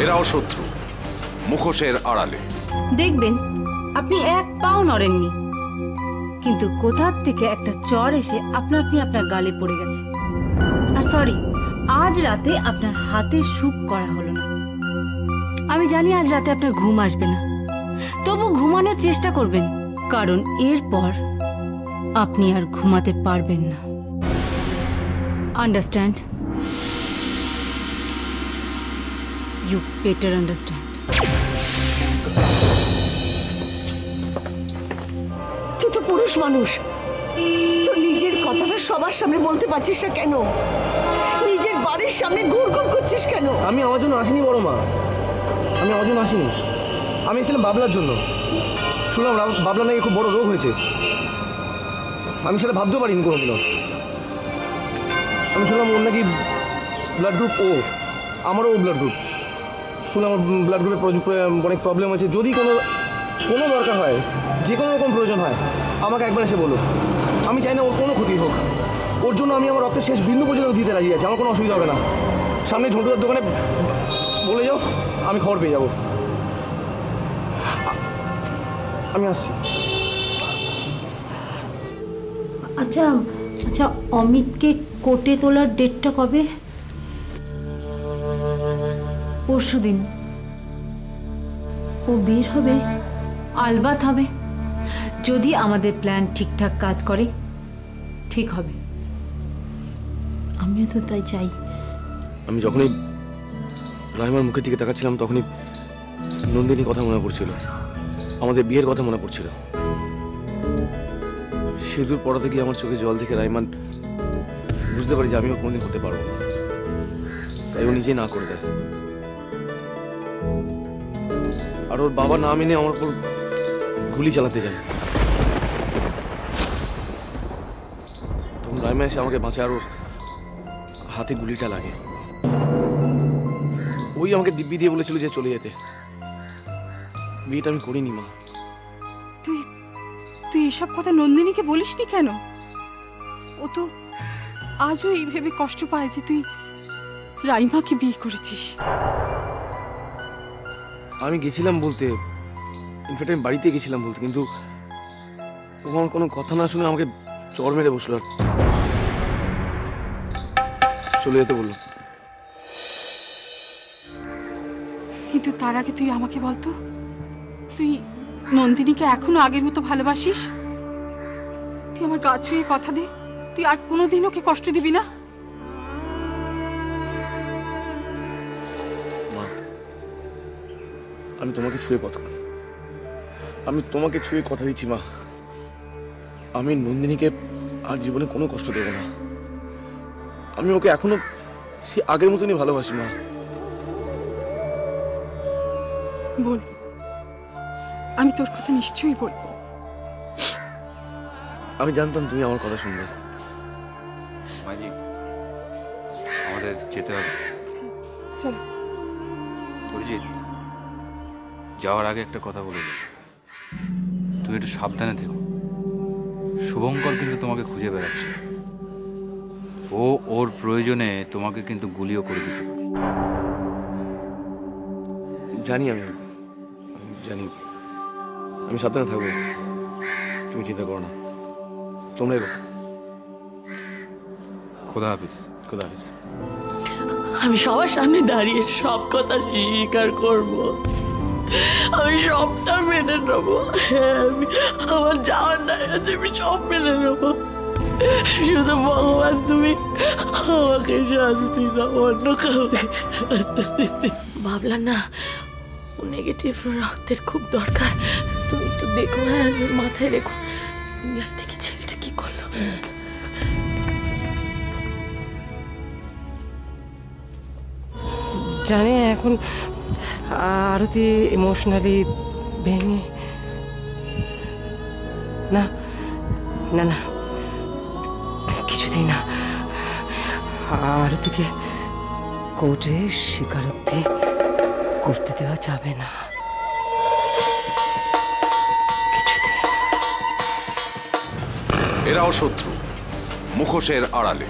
এরাও শত্রু, মুখোশের আড়ালে। দেখবেন আপনি এক পাও নড়েননি, কিন্তু কোথা থেকে একটা চড় এসে আপনা আপনি আপনার গালে পড়ে গেছে। আর সরি, আজ রাতে আপনার হাতে সুপ করা হলো না। আমি জানি আজ রাতে আপনার ঘুম আসবে না, তবু ঘুমানোর চেষ্টা করবেন, কারণ এরপর আপনি আর ঘুমাতে পারবেন না। আন্ডারস্ট্যান্ড? You better understand. তুই তো পুরুষ মানুষ, তো নিজের কথাটা সবার সামনে বলতে পারছিস না কেন? নিজের বাড়ির সামনে ঘুর ঘুর করছিস কেন? আমি আমার জন্য আসিনি বড় মা, আমি আমার জন্য আসিনি। আমি এসেছিলাম বাবলার জন্য। শুনলাম বাবলা নাকি খুব বড় রোগ হয়েছে। আমি সেটা ভাবতেও পারিনি কোনোদিনও। আমি শুনলাম ওর নাকি ব্লাড গ্রুপ ও, আমারও ও ব্লাড গ্রুপ। শুনলাম আমার ব্লাড গ্রুপে অনেক প্রবলেম আছে। যদি কোনো দরকার হয়, যে কোনো রকম প্রয়োজন হয়, আমাকে একবার এসে বলো। আমি চাই না ওর কোনো ক্ষতি হোক। ওর জন্য আমি আমার রক্তের শেষ বিন্দু পর্যন্ত দিতে রাজি আছি। আমার কোনো অসুবিধা হবে না। সামনে ঝন্টুদার দোকানে বলে যাও, আমি খবর পেয়ে যাব। আমি আসছি। আচ্ছা আচ্ছা, অমিতকে কোর্টে তোলার ডেটটা কবে? পরশুদিন। ও বের হবে, আলবাত হবে। যদি আমাদের প্ল্যান ঠিকঠাক কাজ করে, ঠিক হবে। আমিও তো তাই চাই। আমি যখনই রাইমার মুখের দিকে তাকাচ্ছিলাম, তখনই নন্দিনীর কথা মনে পড়ছিল, আমাদের বিয়ের কথা মনে পড়ছিল। সিঁদুর পড়াতে গিয়ে আমার চোখে জল দেখে রাইমান বুঝতে পারি যে আমিও কোনোদিন হতে পারবো না। তাই ও নিজেই না করে দেয়। আর ওর বাবা না মেনে আমার উপর গুলি চালাতে যায়। তখন রাইমা এসে আমাকে বাঁচায় আর ওর হাতে গুলিটা লাগে। ওই আমাকে দিব্যি দিয়ে বলেছিল যে চলে যেতে। বিয়েটা আমি করিনি মা। তুই এসব কথা নন্দিনীকে বলিসনি কেন? ও তো আজও এই ভেবে কষ্ট পায় যে তুই রাইমাকে বিয়ে করেছিস। আমি গেছিলাম বলতে, ইনফ্যাক্ট আমি বাড়িতে গেছিলাম বলতে, কিন্তু ও আমার কোনো কথা না শুনে আমাকে চড় মেরে বসলো আর চলে যেতে বললো। কিন্তু তার আগে তুই আমাকে বলতো, তুই নন্দিনীকে এখনো আগের মতো ভালোবাসিস? তুই আমার গা ছুঁয়ে কথা দে, তুই আর কোনোদিন ওকে কষ্ট দিবি না। মা, আমি তোমাকে ছুঁয়ে কথা দিচ্ছি মা। আমি নন্দিনীকে আর জীবনে কোনো কষ্ট দেব না। আমি ওকে এখনো সে আগের মতনই ভালোবাসি মা। বল, আমি তোর কথা নিশ্চয়ই বলবো। আমি জানতাম তুমি আমার কথা শুনবে। মাঝি, আমাদের যেতে হবে। চল। অরিজিৎ, যাওয়ার আগে একটা কথা বলে দিই, তুই একটু সাবধানে থেকো। শুভঙ্কর কিন্তু তোমাকে খুঁজে বেড়াচ্ছে। ও ওর প্রয়োজনে তোমাকে কিন্তু গুলিও করে দিতে পারে। জানি, আমি জানি। আমি সাবধানে থাকবো, তুমি চিন্তা করো না। তোমরা এগো। খোদা হাফিজ। খোদা হাফিজ। আমি সবার সামনে দাঁড়িয়ে সব কথা স্বীকার করব। আমি সবটা মেনে নেবো। আমার যাওয়ার নাই আছে, আমি সব মেনে নেবো। শুধু ভগবান তুমি আমাকে শান্তি দাও, অন্য কাউকে ভাবলাম না। ও নেগেটিভ রক্তের খুব দরকার। তুমি একটু দেখো, হ্যাঁ, মাথায় রেখো। দেখি ছেলেটা কি করলো। জানে এখন আরতি ইমোশনালি ভেঙে না না না কিছুতেই না। আরতিকে কোর্টে স্বীকারোক্তি করতে দেওয়া যাবে না, কিছুতেই। এরাও শত্রু, মুখোশের আড়ালে।